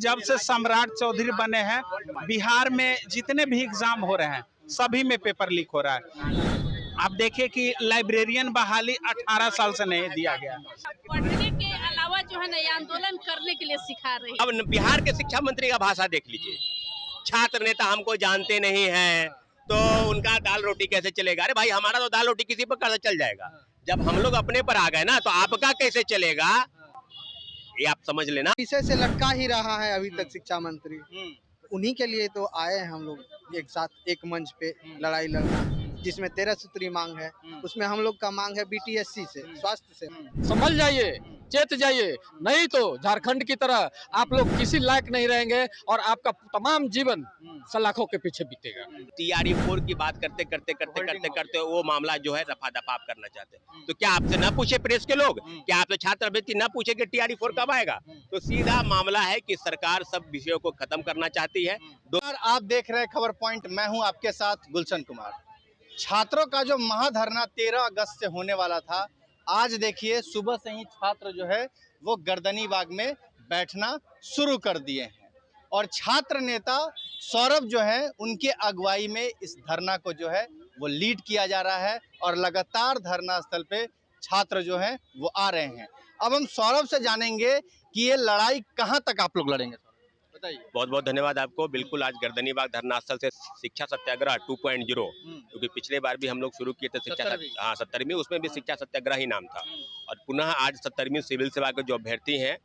जब से सम्राट चौधरी बने हैं, बिहार में जितने भी एग्जाम हो रहे हैं सभी में पेपर लीक हो रहा है। आप देखिए कि लाइब्रेरियन बहाली 18 साल से नहीं दिया गया। पढ़ने के अलावा जो है ना, ये आंदोलन करने के लिए सिखा रही है। अब बिहार के शिक्षा मंत्री का भाषा देख लीजिए, छात्र नेता हमको जानते नहीं हैं तो उनका दाल रोटी कैसे चलेगा। अरे भाई, हमारा तो दाल रोटी किसी पर कैसे चल जाएगा। जब हम लोग अपने पर आ गए ना तो आपका कैसे चलेगा, ये आप समझ लेना। विषय से लटका ही रहा है अभी तक शिक्षा मंत्री। उन्हीं के लिए तो आए हैं हम लोग एक साथ एक मंच पे लड़ाई लड़ना, जिसमें 13 सूत्री मांग है। उसमें हम लोग का मांग है बीटीएससी से, स्वास्थ्य से। संभल जाइए, चेत जाइए, नहीं तो झारखंड की तरह आप लोग किसी लायक नहीं रहेंगे और आपका तमाम जीवन सलाखों के पीछे बीतेगा। TRE 4 की बात करते वो मामला जो है रफा दफा करना चाहते हैं। तो क्या आपसे ना पूछे प्रेस के लोग, क्या आपसे छात्र अभ्यर्थी ना पूछे कि TRE 4 कब आएगा? तो सीधा मामला है कि सरकार सब विषयों को खत्म करना चाहती है। आप देख रहे हैं खबर पॉइंट, मैं हूं आपके साथ गुलशन कुमार। छात्रों का जो महाधरना 13 अगस्त से होने वाला था, आज देखिए सुबह से ही छात्र जो है वो गर्दनी बाग में बैठना शुरू कर दिए हैं और छात्र नेता सौरभ जो है उनके अगुवाई में इस धरना को जो है वो लीड किया जा रहा है और लगातार धरना स्थल पे छात्र जो हैं वो आ रहे हैं। अब हम सौरभ से जानेंगे कि ये लड़ाई कहाँ तक आप लोग लड़ेंगे। बताइए। बहुत बहुत धन्यवाद आपको। बिल्कुल, आज गर्दनी बाग धरना स्थल से शिक्षा सत्याग्रह 2.0, क्योंकि पिछले बार भी हम लोग शुरू किए थे शिक्षा 70वीं, उसमें भी शिक्षा सत्याग्रह ही नाम था। और पुनः आज 70वीं सिविल सेवा के जो अभ्यर्थी हैं,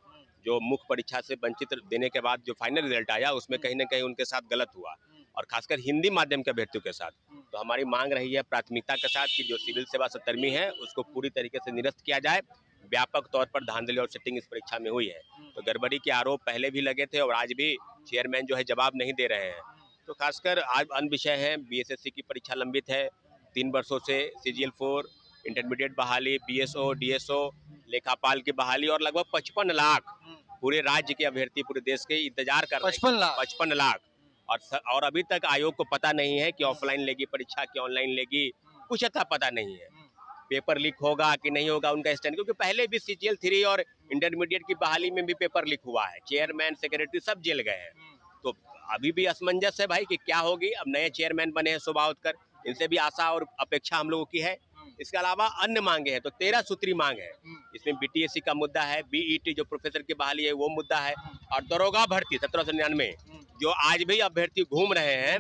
जो मुख्य परीक्षा से वंचित देने के बाद जो फाइनल रिजल्ट आया उसमें कहीं ना कहीं उनके साथ गलत हुआ, और खासकर हिंदी माध्यम के अभ्यर्थियों के साथ। तो हमारी मांग रही है प्राथमिकता के साथ कि जो सिविल सेवा 70वीं है उसको पूरी तरीके से निरस्त किया जाए। व्यापक तौर पर धांधली और सेटिंग इस परीक्षा में हुई है, तो गड़बड़ी के आरोप पहले भी लगे थे और आज भी चेयरमैन जो है जवाब नहीं दे रहे हैं। तो खासकर आज अन्य विषय हैं, BSSC की परीक्षा लंबित है 3 वर्षों से, CGL 4, इंटरमीडिएट बहाली, BSO, DSO, लेखापाल की बहाली, और लगभग 55 लाख पूरे राज्य के अभ्यर्थी पूरे देश के इंतजार कर रहे हैं। 55 लाख। और अभी तक आयोग को पता नहीं है कि ऑफलाइन लेगी परीक्षा कि ऑनलाइन लेगी, कुछ अता पता नहीं है। पेपर लीक होगा कि नहीं होगा उनका स्टैंड, क्योंकि पहले भी CGL 3 और इंटरमीडिएट की बहाली में भी पेपर लीक हुआ है, चेयरमैन सेक्रेटरी सब जेल गए हैं। तो अभी भी असमंजस है भाई कि क्या होगी। अब नए चेयरमैन बने हैं शोभावतकर, इनसे भी आशा और अपेक्षा हम लोगों की है। इसके अलावा अन्य मांगे हैं, तो 13 सूत्री मांग है। इसमें BTSC का मुद्दा है, BET जो प्रोफेसर की बहाली है वो मुद्दा है, और दरोगा भर्ती 1799 जो आज भी अभ्यर्थी घूम रहे हैं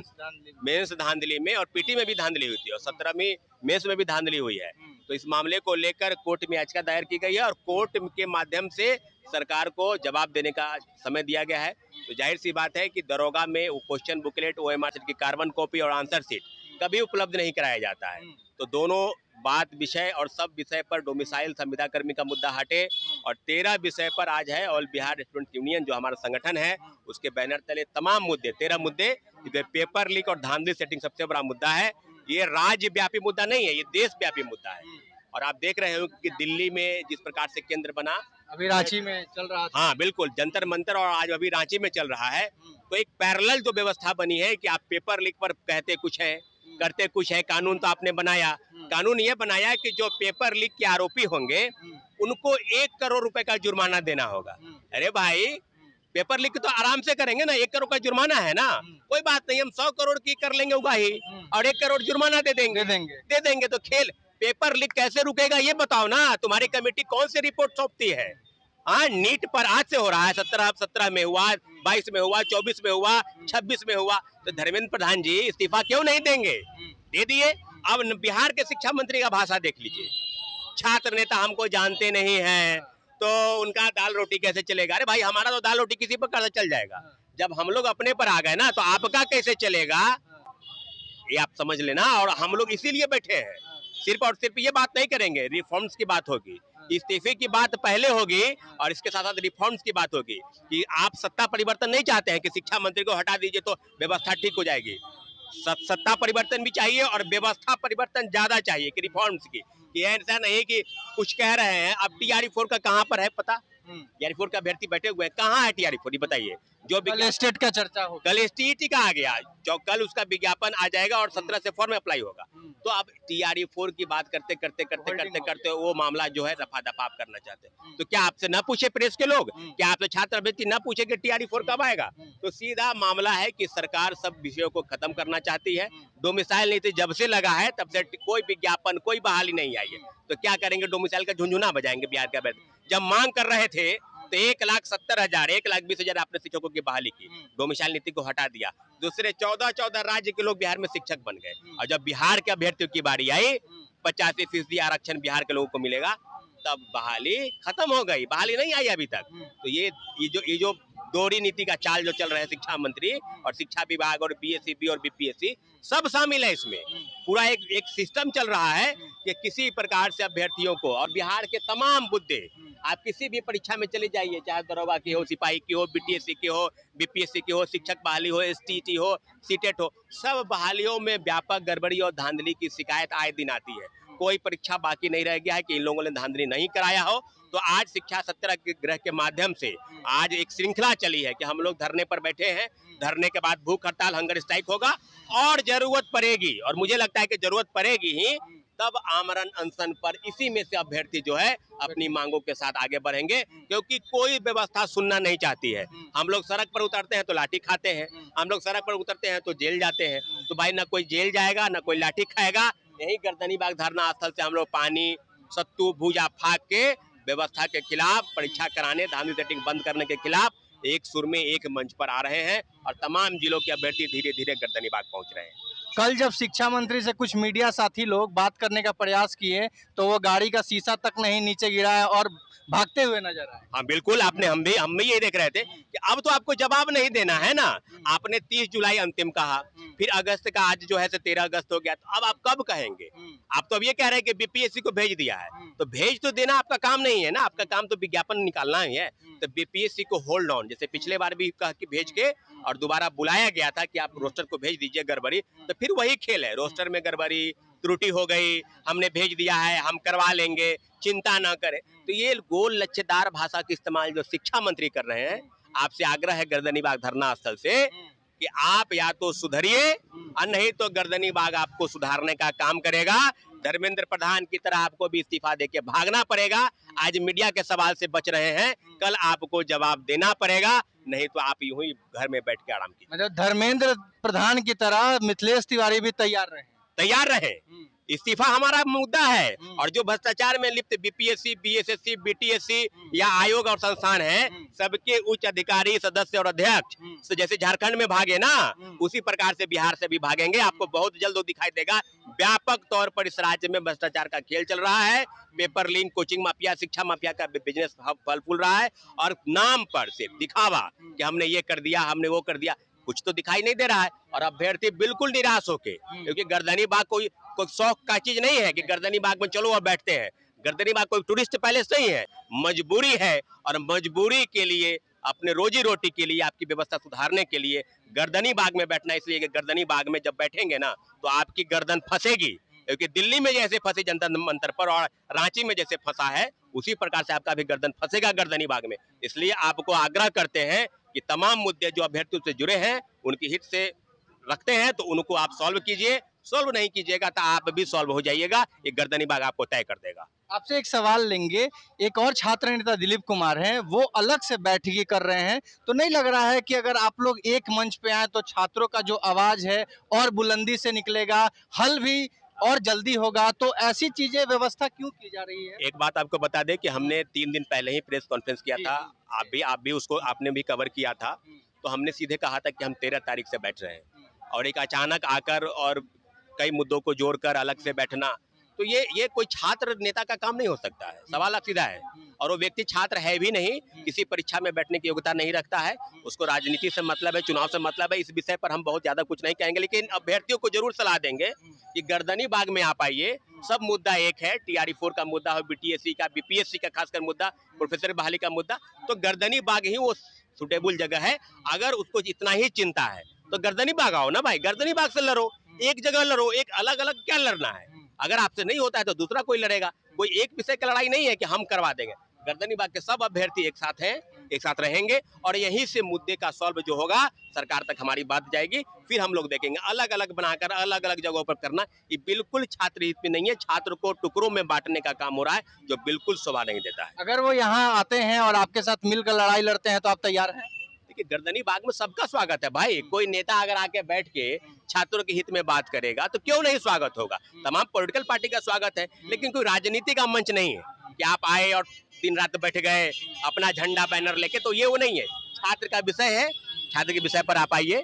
मेंस धांधली में, और PT में भी धांधली हुई थी, और 17वीं मेंस में भी धांधली हुई है। तो इस मामले को लेकर कोर्ट में याचिका दायर की गई है और कोर्ट के माध्यम से सरकार को जवाब देने का समय दिया गया है। तो जाहिर सी बात है कि दरोगा में क्वेश्चन बुकलेट, OMR शीट की कार्बन कॉपी और आंसर शीट कभी उपलब्ध नहीं कराया जाता है। तो दोनों बात विषय और सब विषय पर डोमिसाइल संविदा कर्मी का मुद्दा हटे, और 13 विषय पर आज है ऑल बिहार स्टूडेंट यूनियन जो हमारा संगठन है उसके बैनर तले तमाम मुद्दे 13 मुद्दे, पेपर लीक और धांधली सेटिंग सबसे बड़ा मुद्दा है। ये राज्य व्यापी मुद्दा नहीं है, ये देश व्यापी मुद्दा है। और आप देख रहे हो कि दिल्ली में जिस प्रकार से केंद्र बना, अभी रांची में चल रहा था। हाँ बिल्कुल, जंतर मंतर, और आज अभी रांची में चल रहा है। तो एक पैरेलल जो व्यवस्था बनी है कि आप पेपर लीक पर कहते कुछ है करते कुछ है। कानून तो आपने बनाया, कानून ये बनाया कि जो पेपर लीक के आरोपी होंगे उनको 1 करोड़ रुपए का जुर्माना देना होगा। अरे भाई, पेपर लीक तो आराम से करेंगे ना, 1 करोड़ का जुर्माना है ना, कोई बात नहीं, हम 100 करोड़ की कर लेंगे उगाही और 1 करोड़ जुर्माना दे देंगे। तो खेल पेपर लीक कैसे रुकेगा ये बताओ ना। तुम्हारी कमेटी कौन सी रिपोर्ट सौंपती है? हाँ, नीट पर आज से हो रहा है, 17 में हुआ, 22 में हुआ, 24 में हुआ, 26 में हुआ। तो धर्मेंद्र प्रधान जी इस्तीफा क्यों नहीं देंगे? दे दिए। अब बिहार के शिक्षा मंत्री का भाषा देख लीजिए, छात्र नेता हमको जानते नहीं हैं तो उनका दाल रोटी कैसे चलेगा। अरे भाई, हमारा तो दाल रोटी किसी पर कैसे चल जाएगा। जब हम लोग अपने पर आ गए ना तो आपका कैसे चलेगा, ये आप समझ लेना। और हम लोग इसीलिए बैठे हैं, सिर्फ और सिर्फ ये बात नहीं करेंगे, रिफॉर्म्स की बात होगी, इस्तीफे की बात पहले होगी, और इसके साथ साथ रिफॉर्म्स की बात होगी कि आप सत्ता परिवर्तन नहीं चाहते हैं कि शिक्षा मंत्री को हटा दीजिए तो व्यवस्था ठीक हो जाएगी। सत्ता परिवर्तन भी चाहिए और व्यवस्था परिवर्तन ज्यादा चाहिए कि रिफॉर्म्स की, कि ऐसा नहीं कि कुछ कह रहे हैं। अब TRE 4 का कहाँ पर है पता, TR4 का अभ्यर्थी बैठे हुए हैं, कहाँ है TR4 ये बताइए। जो कल स्टेट का चर्चा हो, कल STET का आ गया, जो कल उसका विज्ञापन आ जाएगा और 17 से फॉर्म अप्लाई होगा। तो अब TR4 की बात करते वो मामला जो है रफा दफा करना चाहते हैं। तो क्या आपसे ना पूछे प्रेस के लोग, क्या आपसे छात्र अभ्यर्थी ना पूछे कि TR4 कब आएगा? तो सीधा मामला है कि सरकार सब विषयों को खत्म करना चाहती है। डोमिसाइल नीति जब से लगा है तब से कोई विज्ञापन, कोई बहाली नहीं आई है। तो क्या करेंगे, डोमिसाइल का झुंझुना बजाएंगे बिहार के अभ्यर्थी। जब मांग कर रहे थे तो 1,70,000 1,20,000 आपने शिक्षकों की बहाली की, डोमिसाइल नीति को हटा दिया। दूसरे 14 राज्य के लोग बिहार में शिक्षक बन गए। और जब बिहार के अभ्यर्थियों की बारी आई, 85% आरक्षण बिहार के लोगों को मिलेगा, तब बहाली खत्म हो गई। बहाली नहीं आई अभी तक। तो ये जो दोहरी नीति का चाल जो चल रहा है, शिक्षा मंत्री और शिक्षा विभाग और PSCB और BPSC सब शामिल है इसमें। पूरा एक सिस्टम चल रहा है कि किसी प्रकार से अभ्यर्थियों को, और बिहार के तमाम मुद्दे, आप किसी भी परीक्षा में चले जाइए, चाहे दरोगा की हो, सिपाही की हो, BTSC की हो, BPSC की हो, शिक्षक बहाली हो, STET हो, CTET हो, सब बहालियों में व्यापक गड़बड़ी और धांधली की शिकायत आए दिन आती है। कोई परीक्षा बाकी नहीं रह गया है कि इन लोगों ने धांधली नहीं कराया हो। तो आज शिक्षा सत्याग्रह के माध्यम से आज एक श्रृंखला चली है कि हम लोग धरने पर बैठे हैं। धरने के बाद भूख हड़ताल, हंगर स्ट्राइक होगा, और जरूरत पड़ेगी, और मुझे लगता है कि जरूरत पड़ेगी ही तब आमरण अनशन पर इसी में से अभ्यर्थी जो है अपनी मांगों के साथ आगे बढ़ेंगे, क्योंकि कोई व्यवस्था सुनना नहीं चाहती है। हम लोग सड़क पर उतरते हैं तो लाठी खाते हैं, हम लोग सड़क पर उतरते हैं तो जेल जाते हैं। तो भाई ना कोई जेल जाएगा ना कोई लाठी खाएगा। यही गर्दनीबाग धरना स्थल से हम लोग पानी, सत्तू, भूजा फाक के व्यवस्था के खिलाफ, परीक्षा कराने, धांधली सेटिंग बंद करने के खिलाफ एक सुर में एक मंच पर आ रहे हैं, और तमाम जिलों के अभ्यर्थी धीरे धीरे गर्दनीबाग पहुंच रहे हैं। कल जब शिक्षा मंत्री से कुछ मीडिया साथी लोग बात करने का प्रयास किए तो वो गाड़ी का शीशा तक नहीं नीचे गिरा है और भागते हुए नजर आए। हाँ बिल्कुल, हम भी ये देख रहे थे कि अब तो आपको जवाब नहीं देना है ना। आपने 30 जुलाई अंतिम कहा, फिर अगस्त का आज जो है 13 अगस्त हो गया, तो अब आप कब कहेंगे? आप तो अब ये कह रहे हैं कि BPSC को भेज दिया है, तो भेज तो देना आपका काम नहीं है ना, आपका काम तो विज्ञापन निकालना ही है। तो BPSC को होल्ड ऑन, जैसे पिछले बार भी कह के भेज के और दोबारा बुलाया गया था कि आप रोस्टर को भेज दीजिए गड़बड़ी, तो फिर वही खेल है, रोस्टर में गड़बड़ी, त्रुटि हो गई, हमने भेज दिया है, हम करवा लेंगे, चिंता ना करें। तो ये गोल लच्छेदार भाषा का इस्तेमाल जो शिक्षा मंत्री कर रहे हैं, आपसे आग्रह है गर्दनीबाग धरना स्थल से कि आप या तो सुधरिए और नहीं तो गर्दनीबाग आपको सुधारने का काम करेगा। धर्मेंद्र प्रधान की तरह आपको भी इस्तीफा देके भागना पड़ेगा। आज मीडिया के सवाल से बच रहे हैं, कल आपको जवाब देना पड़ेगा, नहीं तो आप यूं ही घर में बैठ के आराम कीजिए। मतलब धर्मेंद्र प्रधान की तरह मिथिलेश तिवारी भी तैयार रहे। इस्तीफा हमारा मुद्दा है, और जो भ्रष्टाचार में लिप्त BPSC, BSSC, BTSC या आयोग और संस्थान है, सबके उच्च अधिकारी, सदस्य और अध्यक्ष जैसे झारखंड में भागे ना, उसी प्रकार से बिहार से भी भागेंगे। आपको बहुत जल्द दिखाई देगा। व्यापक तौर पर इस राज्य में भ्रष्टाचार का खेल चल रहा है। पेपर लीक, कोचिंग माफिया, शिक्षा माफिया का बिजनेस फल फूल रहा है, और नाम पर से दिखावा कि हमने ये कर दिया, हमने वो कर दिया, कुछ तो दिखाई नहीं दे रहा है। और अभ्यर्थी बिल्कुल निराश होके, क्योंकि गर्दनीबाग कोई शौक का चीज नहीं है कि गर्दनीबाग में चलो और बैठते हैं। गर्दनीबाग कोई टूरिस्ट पैलेस नहीं है, मजबूरी है, और मजबूरी के लिए, अपने रोजी रोटी के लिए, आपकी व्यवस्था सुधारने के लिए गर्दनीबाग में बैठना। इसलिए कि गर्दनीबाग में जब बैठेंगे ना तो आपकी गर्दन फंसेगी, क्योंकि दिल्ली में जैसे फंसी जंतर मंतर पर और रांची में जैसे फंसा है, उसी प्रकार से आपका भी गर्दन फंसेगा गर्दनीबाग में। इसलिए आपको आग्रह करते हैं कि तमाम मुद्दे जो अभ्यर्थियों से जुड़े हैं, उनकी हित से रखते हैं, तो उनको आप सॉल्व कीजिए। सॉल्व नहीं कीजिएगा तो आप भी सॉल्व हो जाइएगा, ये गर्दनीबाग आपको तय कर देगा। आपसे एक सवाल लेंगे, एक और छात्र नेता दिलीप कुमार हैं, वो अलग से बैठकी कर रहे हैं, तो नहीं लग रहा है कि अगर आप लोग एक मंच पे आए तो छात्रों का जो आवाज है और बुलंदी से निकलेगा, हल भी और जल्दी होगा? तो ऐसी चीजें व्यवस्था क्यों की जा रही है? एक बात आपको बता दें कि हमने 3 दिन पहले ही प्रेस कॉन्फ्रेंस किया था, आप भी उसको आपने भी कवर किया था। तो हमने सीधे कहा था कि हम 13 तारीख से बैठ रहे हैं, और एक अचानक आकर और कई मुद्दों को जोड़कर अलग से बैठना, तो ये कोई छात्र नेता का काम नहीं हो सकता है। सवाल सीधा है, और वो व्यक्ति छात्र है भी नहीं, किसी परीक्षा में बैठने की योग्यता नहीं रखता है, उसको राजनीति से मतलब है, चुनाव से मतलब है। इस विषय पर हम बहुत ज्यादा कुछ नहीं कहेंगे, लेकिन अभ्यर्थियों को जरूर सलाह देंगे कि गर्दनीबाग में आप आइए। सब मुद्दा एक है, TR4 का मुद्दा हो, BTSC का, BPSC का खासकर मुद्दा, प्रोफेसर बहाली का मुद्दा, तो गर्दनीबाग ही वो सुटेबल जगह है। अगर उसको इतना ही चिंता है तो गर्दनीबाग आओ ना भाई, गर्दनीबाग से लड़ो, एक जगह लड़ो, एक अलग अलग क्या लड़ना है? अगर आपसे नहीं होता है तो दूसरा कोई लड़ेगा। कोई एक विषय की लड़ाई नहीं है कि हम करवा देंगे। गर्दनी बाग के सब अभ्यर्थी एक साथ हैं, एक साथ रहेंगे और यहीं से मुद्दे का सॉल्व जो होगा सरकार तक हमारी बात जाएगी, फिर हम लोग देखेंगे। अलग अलग बनाकर अलग अलग जगहों पर करना ये बिल्कुल छात्र हित में नहीं है। छात्र को टुकड़ों में बांटने का काम हो रहा है जो बिल्कुल शोभा नहीं देता है। अगर वो यहाँ आते हैं और आपके साथ मिलकर लड़ाई लड़ते हैं तो आप तैयार हैं? देखिए, गर्दनी बाग में सबका स्वागत है भाई। कोई नेता अगर आके बैठ के छात्रों के हित में बात करेगा तो क्यों नहीं स्वागत होगा। तमाम पॉलिटिकल पार्टी का स्वागत है, लेकिन कोई राजनीति का मंच नहीं है कि आप आए और दिन रात बैठ गए अपना झंडा बैनर लेके, तो ये वो नहीं है। छात्र का विषय है, छात्र के विषय पर आप आइए,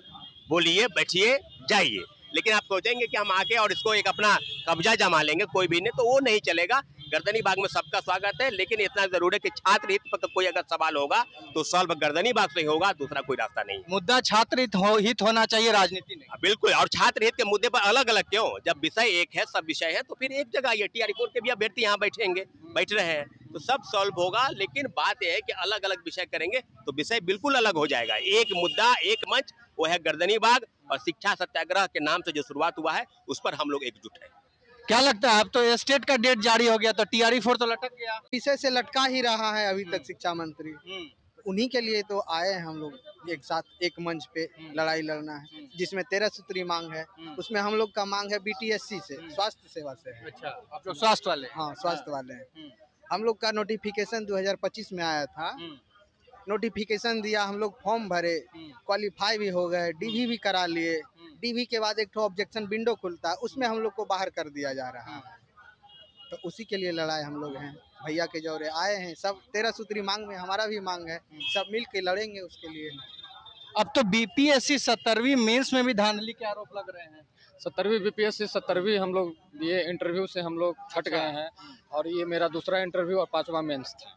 बोलिए, बैठिए, जाइए। लेकिन आप सोचेंगे कि हम आके और इसको एक अपना कब्जा जमा लेंगे, कोई भी नहीं, तो वो नहीं चलेगा। गर्दनी बाग में सबका स्वागत है, लेकिन इतना जरूर है कि छात्र हित पर कोई अगर सवाल होगा तो सॉल्व गर्दनी बाग से ही होगा, दूसरा कोई रास्ता नहीं। मुद्दा छात्र हित होना चाहिए, राजनीति नहीं। बिल्कुल, और छात्र हित के मुद्दे पर अलग अलग क्यों? जब विषय एक है, सब विषय है, तो फिर एक जगह आइए। टीआरई कोर के भी अभ्यर्थी यहाँ बैठेंगे, बैठ रहे हैं, तो सब सॉल्व होगा। लेकिन बात यह है कि अलग अलग विषय करेंगे तो विषय बिल्कुल अलग हो जाएगा। एक मुद्दा, एक मंच, वो है गर्दनी बाग और शिक्षा सत्याग्रह के नाम से जो शुरुआत हुआ है उस पर हम लोग एकजुट हैं। क्या लगता है, अब तो स्टेट का डेट जारी हो गया तो टीआरई 4 तो लटक गया। विषय से लटका ही रहा है अभी तक शिक्षा मंत्री। उन्हीं के लिए तो आए हैं हम लोग एक साथ, एक मंच पे लड़ाई लड़ना है, जिसमें 13 सूत्री मांग है। उसमें हम लोग का मांग है बीटीएससी से, स्वास्थ्य सेवा से है। अच्छा, आप लोग स्वास्थ्य वाले? हाँ, स्वास्थ्य वाले हैं। हम लोग का नोटिफिकेशन 2025 में आया था। नोटिफिकेशन दिया, हम लोग फॉर्म भरे, क्वालिफाई भी हो गए, डीवी भी करा लिए। डीवी के बाद एक ठो ऑब्जेक्शन विंडो खुलता है, उसमें हम लोग को बाहर कर दिया जा रहा है। तो उसी के लिए लड़ाई हम लोग हैं, भैया के जौरे आए हैं। सब 13 सूत्री मांग में हमारा भी मांग है, सब मिल के लड़ेंगे उसके लिए। अब तो बीपीएससी 17वीं मेंस में भी धांधली के आरोप लग रहे हैं। 17वीं बीपीएससी 17वीं हम लोग ये इंटरव्यू से हम लोग छट गए हैं और ये मेरा दूसरा इंटरव्यू और 5वां मेंस था।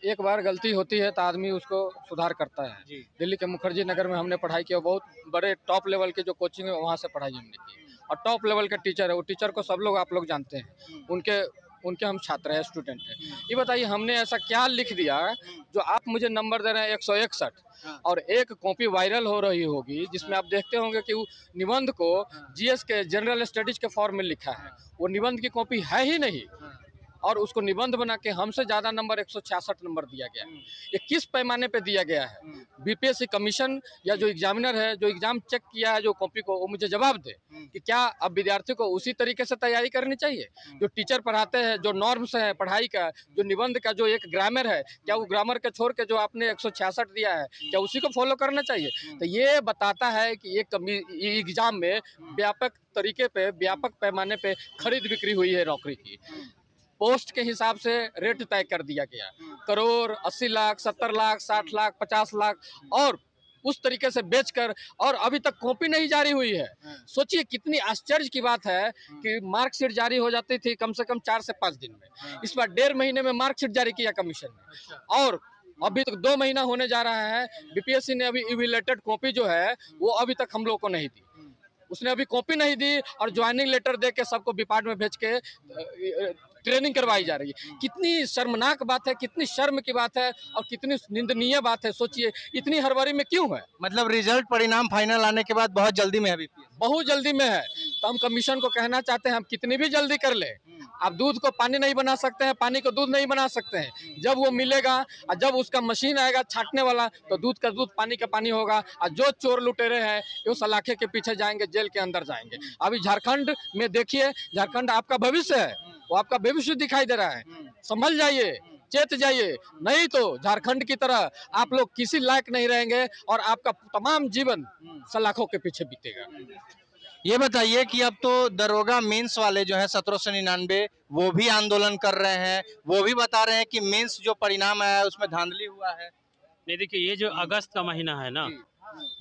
एक बार गलती होती है तो आदमी उसको सुधार करता है। दिल्ली के मुखर्जी नगर में हमने पढ़ाई की, बहुत बड़े टॉप लेवल के जो कोचिंग है वहाँ से पढ़ाई हमने की और टॉप लेवल के टीचर है, वो टीचर को सब लोग आप लोग जानते हैं, उनके हम छात्र हैं, स्टूडेंट हैं। ये बताइए हमने ऐसा क्या लिख दिया जो आप मुझे नंबर दे रहे हैं 161 और एक कॉपी वायरल हो रही होगी जिसमें आप देखते होंगे कि वो निबंध को जीएस के जनरल स्टडीज के फॉर्म में लिखा है, वो निबंध की कॉपी है ही नहीं और उसको निबंध बना के हमसे ज़्यादा नंबर 166 नंबर दिया गया। ये किस पैमाने पे दिया गया है? बीपीएससी कमीशन या जो एग्जामिनर है, जो एग्जाम चेक किया है जो कॉपी को, वो मुझे जवाब दे कि क्या अब विद्यार्थी को उसी तरीके से तैयारी करनी चाहिए? जो टीचर पढ़ाते हैं, जो नॉर्म्स है पढ़ाई का, जो निबंध का जो एक ग्रामर है, क्या वो ग्रामर के छोड़ के जो आपने 166 दिया है क्या उसी को फॉलो करना चाहिए? तो ये बताता है कि ये एग्जाम में व्यापक तरीके पे, व्यापक पैमाने पे खरीद बिक्री हुई है नौकरी की। पोस्ट के हिसाब से रेट तय कर दिया गया, करोड़, 80 लाख, 70 लाख, 60 लाख, 50 लाख और उस तरीके से बेचकर, और अभी तक कॉपी नहीं जारी हुई है। सोचिए कितनी आश्चर्य की बात है कि मार्कशीट जारी हो जाती थी कम से कम 4 से 5 दिन में, इस बार 1.5 महीने में मार्कशीट जारी किया कमीशन ने और अभी तक 2 महीना होने जा रहा है। बीपीएससी ने अभी इवैल्यूएटेड कॉपी जो है वो अभी तक हम लोग को नहीं दी, उसने अभी कॉपी नहीं दी और ज्वाइनिंग लेटर दे के सबको विपार्ट में भेज के ट्रेनिंग करवाई जा रही है। कितनी शर्मनाक बात है, कितनी शर्म की बात है और कितनी निंदनीय बात है। सोचिए इतनी हड़बड़ी में क्यों है? मतलब रिजल्ट परिणाम फाइनल आने के बाद बहुत जल्दी में है बीपीएससी, बहुत जल्दी में है। तो हम कमीशन को कहना चाहते हैं हम कितनी भी जल्दी कर ले, आप दूध को पानी नहीं बना सकते हैं, पानी को दूध नहीं बना सकते हैं। जब वो मिलेगा और जब उसका मशीन आएगा छाटने वाला तो दूध का दूध, पानी का पानी होगा और जो चोर लुटेरे हैं वो सलाखे के पीछे जाएंगे, जेल के अंदर जाएंगे। अभी झारखंड में देखिए, झारखंड आपका भविष्य है, वो आपका भविष्य दिखाई दे रहा है। संभल जाइए, चेत जाइए, नहीं तो झारखंड की तरह आप लोग किसी लायक नहीं रहेंगे और आपका तमाम जीवन सलाखों के पीछे बीतेगा। ये बताइए कि अब तो दरोगा मेंस वाले जो है 1799 वो भी आंदोलन कर रहे हैं, वो भी बता रहे हैं कि मेंस जो परिणाम आया है उसमें धांधली हुआ है। नहीं, देखिए ये जो अगस्त का महीना है ना,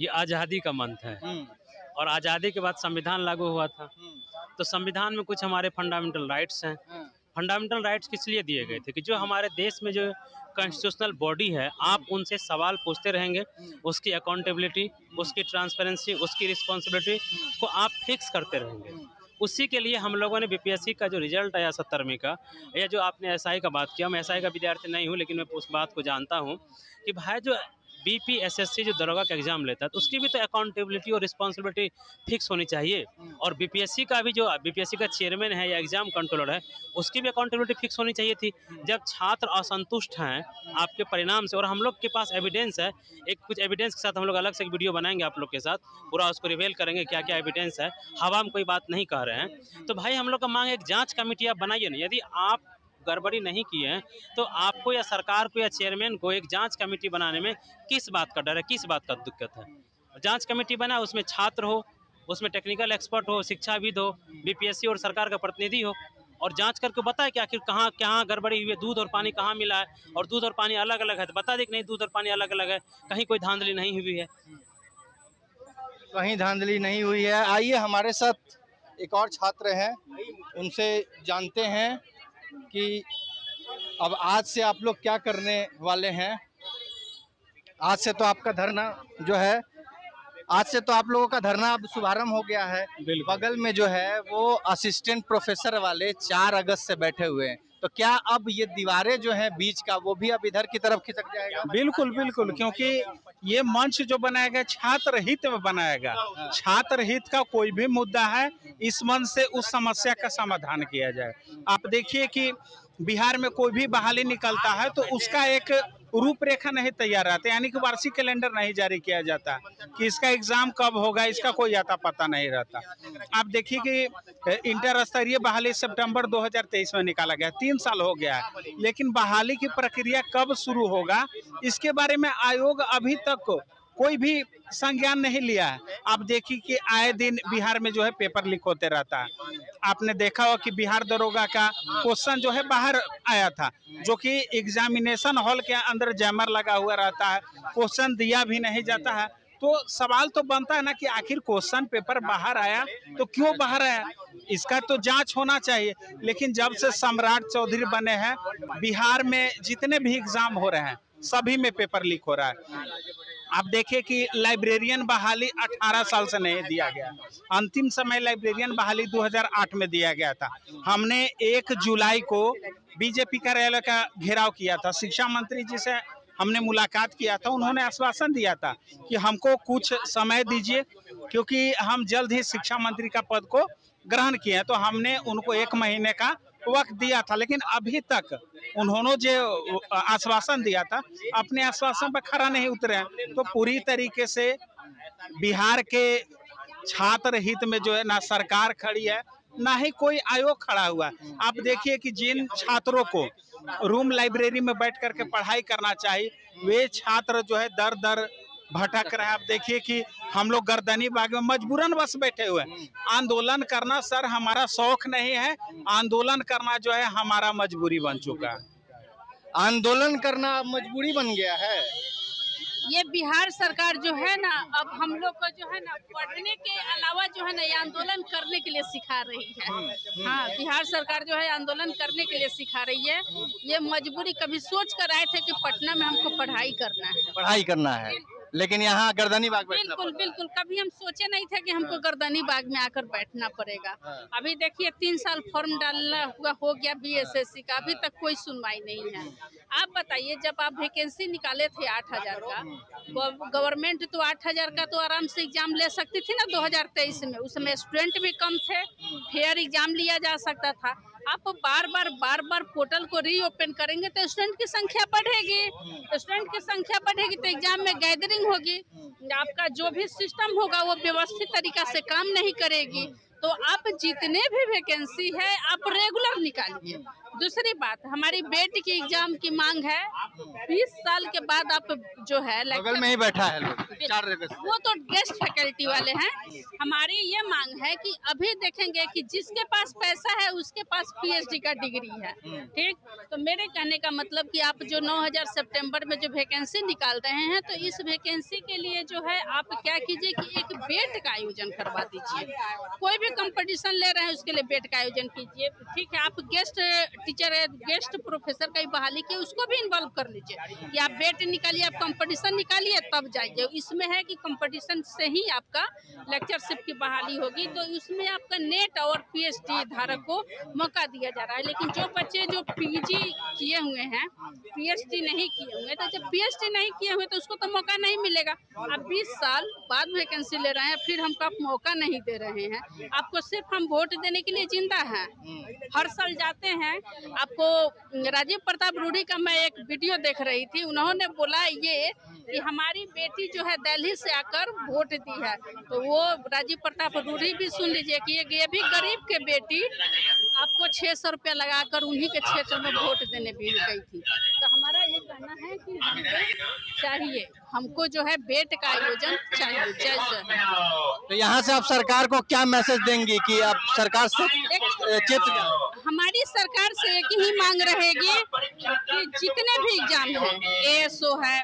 ये आज़ादी का मंथ है और आज़ादी के बाद संविधान लागू हुआ था, तो संविधान में कुछ हमारे फंडामेंटल राइट्स हैं। फंडामेंटल राइट्स किस लिए दिए गए थे कि जो हमारे देश में जो कॉन्स्टिट्यूशनल बॉडी है, आप उनसे सवाल पूछते रहेंगे, उसकी अकाउंटेबिलिटी, उसकी ट्रांसपेरेंसी, उसकी रिस्पॉन्सिबिलिटी को आप फिक्स करते रहेंगे। उसी के लिए हम लोगों ने बीपीएससी का जो रिजल्ट आया 17वीं का, या जो आपने एसआई का बात किया, मैं एसआई का विद्यार्थी नहीं हूँ लेकिन मैं उस बात को जानता हूँ कि भाई जो BPSSC जो दरोगा का एग्जाम लेता है तो उसकी भी तो अकाउंटेबिलिटी और रिस्पॉन्सिबिलिटी फिक्स होनी चाहिए। और BPSC का भी जो BPSC का चेयरमैन है या एग्जाम कंट्रोलर है उसकी भी अकाउंटेबिलिटी फिक्स होनी चाहिए थी। जब छात्र असंतुष्ट हैं आपके परिणाम से और हम लोग के पास एविडेंस है, एक कुछ एविडेंस के साथ हम लोग अलग से एक वीडियो बनाएंगे आप लोग के साथ, पूरा उसको रिवेल करेंगे क्या क्या एविडेंस है, हवा में कोई बात नहीं कह रहे हैं। तो भाई हम लोग का मांग है एक जाँच कमेटी आप बनाइए ना, यदि आप गड़बड़ी नहीं की है तो आपको या सरकार को या चेयरमैन को एक जांच कमेटी बनाने में किस बात का डर है, किस बात का दिक्कत है। जांच कमेटी बना, उसमें छात्र हो, उसमें टेक्निकल एक्सपर्ट हो, शिक्षाविद हो, BPSC और सरकार का प्रतिनिधि हो और जांच करके बताए कि आखिर कहाँ कहाँ गड़बड़ी हुई है, दूध और पानी कहाँ मिला है और दूध और पानी अलग अलग है तो बता दे कि नहीं दूध और पानी अलग अलग है, कहीं कोई धांधली नहीं हुई है। कहीं धांधली नहीं हुई है। आइए हमारे साथ एक और छात्र हैं, उनसे जानते हैं कि अब आज से आप लोग क्या करने वाले हैं। आज से तो आपका धरना जो है, आज से तो आप लोगों का धरना अब शुभारंभ हो गया है। बगल में जो है वो असिस्टेंट प्रोफेसर वाले 4 अगस्त से बैठे हुए हैं, तो क्या अब ये दीवारें जो है बीच का वो भी अब इधर की तरफ खिसक जाएगा? बिल्कुल बिल्कुल, क्योंकि ये मंच जो बनाया गया छात्र हित में बनाया गया। छात्र हित का कोई भी मुद्दा है इस मंच से उस समस्या का समाधान किया जाए। आप देखिए कि बिहार में कोई भी बहाली निकलता है तो उसका एक रूपरेखा नहीं तैयार रहता, यानी कि वार्षिक कैलेंडर नहीं जारी किया जाता कि इसका एग्जाम कब होगा, इसका कोई आता पता नहीं रहता। आप देखिए कि इंटर स्तरीय बहाली सितंबर 2023 में निकाला गया, 3 साल हो गया है, लेकिन बहाली की प्रक्रिया कब शुरू होगा इसके बारे में आयोग अभी तक कोई भी संज्ञान नहीं लिया है। आप देखिए कि आए दिन बिहार में जो है पेपर लीक होते रहता है। आपने देखा हो कि बिहार दरोगा का क्वेश्चन जो है बाहर आया था, जो कि एग्जामिनेशन हॉल के अंदर जैमर लगा हुआ रहता है, क्वेश्चन दिया भी नहीं जाता है। तो सवाल तो बनता है ना कि आखिर क्वेश्चन पेपर बाहर आया तो क्यों बाहर आया, इसका तो जांच होना चाहिए। लेकिन जब से सम्राट चौधरी बने हैं बिहार में जितने भी एग्जाम हो रहे हैं सभी में पेपर लीक हो रहा है। आप देखिए कि लाइब्रेरियन बहाली 18 साल से नहीं दिया गया, अंतिम समय लाइब्रेरियन बहाली 2008 में दिया गया था। हमने 1 जुलाई को बीजेपी कार्यालय का घेराव किया था, शिक्षा मंत्री जी से हमने मुलाकात किया था, उन्होंने आश्वासन दिया था कि हमको कुछ समय दीजिए क्योंकि हम जल्द ही शिक्षा मंत्री का पद को ग्रहण किए हैं। तो हमने उनको 1 महीने का वक्त दिया था, लेकिन अभी तक उन्होंने जो आश्वासन दिया था अपने आश्वासन पर खरा नहीं उतरे हैं। तो पूरी तरीके से बिहार के छात्र हित में जो है ना सरकार खड़ी है ना ही कोई आयोग खड़ा हुआ है। आप देखिए कि जिन छात्रों को रूम लाइब्रेरी में बैठ करके पढ़ाई करना चाहिए वे छात्र जो है दर दर भटक रहे हैं। आप देखिए कि हम लोग गर्दनी बाग में मजबूरन बस बैठे हुए हैं। आंदोलन करना सर हमारा शौक नहीं है, आंदोलन करना जो है हमारा मजबूरी बन चुका है। आंदोलन करना मजबूरी बन गया है। ये बिहार सरकार जो है ना अब हम लोग को जो है ना पढ़ने के अलावा जो है ना ये आंदोलन करने के लिए सिखा रही है। हाँ, बिहार सरकार जो है आंदोलन करने के लिए सिखा रही है। ये मजबूरी, कभी सोच कर आए थे कि पटना में हमको पढ़ाई करना है, लेकिन यहाँ गर्दनी बाग बैठना बिल्कुल बिल्कुल, कभी हम सोचे नहीं थे कि हमको गर्दनी बाग में आकर बैठना पड़ेगा। अभी देखिए 3 साल फॉर्म डालना हुआ हो गया BSSC का, अभी तक कोई सुनवाई नहीं है। आप बताइए, जब आप वैकेंसी निकाले थे 8000 का, गवर्नमेंट तो 8000 का तो आराम से एग्जाम ले सकती थी ना 2023 में, उसमें स्टूडेंट भी कम थे, फेयर एग्जाम लिया जा सकता था। आप बार बार पोर्टल को रीओपन करेंगे तो स्टूडेंट की संख्या बढ़ेगी, तो एग्जाम में गैदरिंग होगी, आपका जो भी सिस्टम होगा वो व्यवस्थित तरीका से काम नहीं करेगी। तो आप जितने भी वैकेंसी है आप रेगुलर निकालिए। दूसरी बात, हमारी बेटी की एग्जाम की मांग है 20 साल के बाद आप जो है बगल में ही बैठा है लोग, 4 वो तो गेस्ट फैकल्टी वाले हैं। हमारी ये मांग है कि अभी देखेंगे कि जिसके पास पैसा है उसके पास PhD का डिग्री है, ठीक। तो मेरे कहने का मतलब कि आप जो 9000 सितंबर में जो वैकेंसी निकाल रहे हैं तो इस वैकेंसी के लिए जो है आप क्या कीजिए कि एक बेड बेट का आयोजन करवा दीजिए। कोई भी कंपटीशन ले रहे हैं उसके लिए बेट का आयोजन कीजिए। ठीक है, आप गेस्ट टीचर है, गेस्ट प्रोफेसर का बहाली की उसको भी इन्वॉल्व कर लीजिए कि आप बेट निकालिए, आप कंपटीशन निकालिए तब जाइए। इसमें है कि कंपटीशन से ही आपका लेक्चरशिप की बहाली होगी, तो उसमें आपका नेट और पीएचडी धारक को मौका दिया जा रहा है। लेकिन जो बच्चे जो पीजी किए हुए हैं, पीएचडी नहीं किए हुए, तो जब पीएचडी नहीं किए हुए तो उसको तो मौका नहीं मिलेगा। अब 20 साल बाद वैकेंसी ले रहे हैं, फिर हमको आप मौका नहीं दे रहे हैं। आपको सिर्फ हम वोट देने के लिए जिंदा हैं। हर साल जाते हैं। आपको राजीव प्रताप रूढ़ी का मैं एक वीडियो देख रही थी, उन्होंने बोला ये कि हमारी बेटी जो है दिल्ली से आकर वोट दी है, तो वो राजीव प्रताप रूढ़ी भी सुन लीजिए कि ये भी गरीब के बेटी आपको 600 रुपया लगाकर उन्हीं के क्षेत्र में वोट देने भी गई थी। तो हमारा ये कहना है कि चाहिए, हमको जो है बेट का आयोजन चाहिए। जैसे तो यहाँ से आप सरकार को क्या मैसेज देंगी कि आप सरकार से हमारी सरकार से एक ही मांग रहेगी कि जितने भी एग्जाम है, एएसओ है,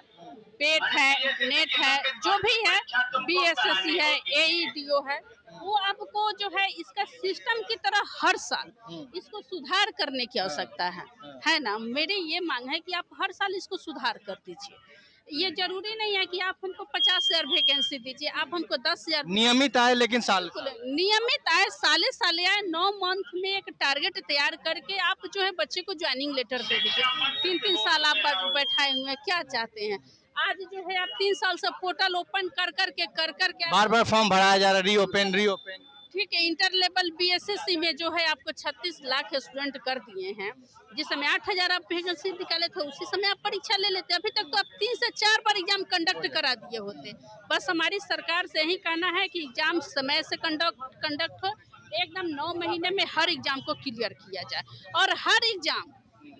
पेट है, नेट है, जो भी है, बीएसएससी है, एईडीओ है, वो आपको जो है इसका सिस्टम की तरह हर साल इसको सुधार करने की आवश्यकता है ना। मेरी ये मांग है कि आप हर साल इसको सुधार कर दीजिए। ये जरूरी नहीं है कि आप हमको 50,000 वैकेंसी दीजिए, आप हमको 10,000 नियमित आए, लेकिन नियमित आए, साले साले आए। 9 मंथ में एक टारगेट तैयार करके आप जो है बच्चे को ज्वाइनिंग लेटर दे दीजिए। 3-3 साल आप बैठाए हुए हैं, क्या चाहते हैं? आज जो है आप 3 साल से पोर्टल ओपन कर करके बार फॉर्म भराया जा रहा है, रीओपन। ठीक है, इंटर लेवल बीएसएससी में जो है आपको 36 लाख स्टूडेंट कर दिए हैं। जिस समय 8,000 आप वैकेंसी निकाले थे, उसी समय आप परीक्षा ले लेते। अभी तक तो आप 3 से 4 बार एग्जाम कंडक्ट करा दिए होते। बस हमारी सरकार से यही कहना है कि एग्जाम समय से कंडक्ट हो, एकदम 9 महीने में हर एग्जाम को क्लियर किया जाए और हर एग्जाम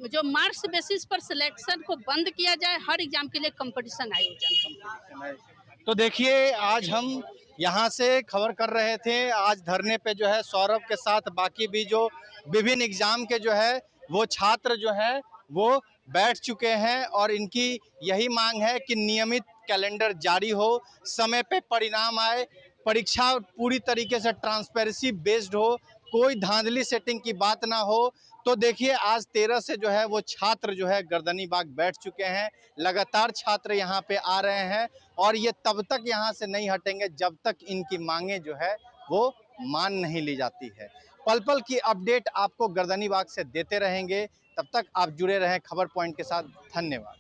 जो मार्क्स बेसिस पर सिलेक्शन को बंद किया जाए। हर एग्जाम के लिए कंपटीशन आयोजन। तो देखिए, आज हम यहाँ से खबर कर रहे थे, आज धरने पे जो है सौरभ के साथ बाकी भी जो विभिन्न एग्जाम के जो है वो छात्र जो है वो बैठ चुके हैं और इनकी यही मांग है कि नियमित कैलेंडर जारी हो, समय पे परिणाम आए, परीक्षा पूरी तरीके से ट्रांसपेरेंसी बेस्ड हो, कोई धांधली सेटिंग की बात ना हो। तो देखिए, आज 13 से जो है वो छात्र जो है गर्दनी बाग बैठ चुके हैं। लगातार छात्र यहाँ पे आ रहे हैं और ये तब तक यहाँ से नहीं हटेंगे जब तक इनकी मांगे जो है वो मान नहीं ली जाती है। पल पल की अपडेट आपको गर्दनी बाग से देते रहेंगे। तब तक आप जुड़े रहें खबर पॉइंट के साथ। धन्यवाद।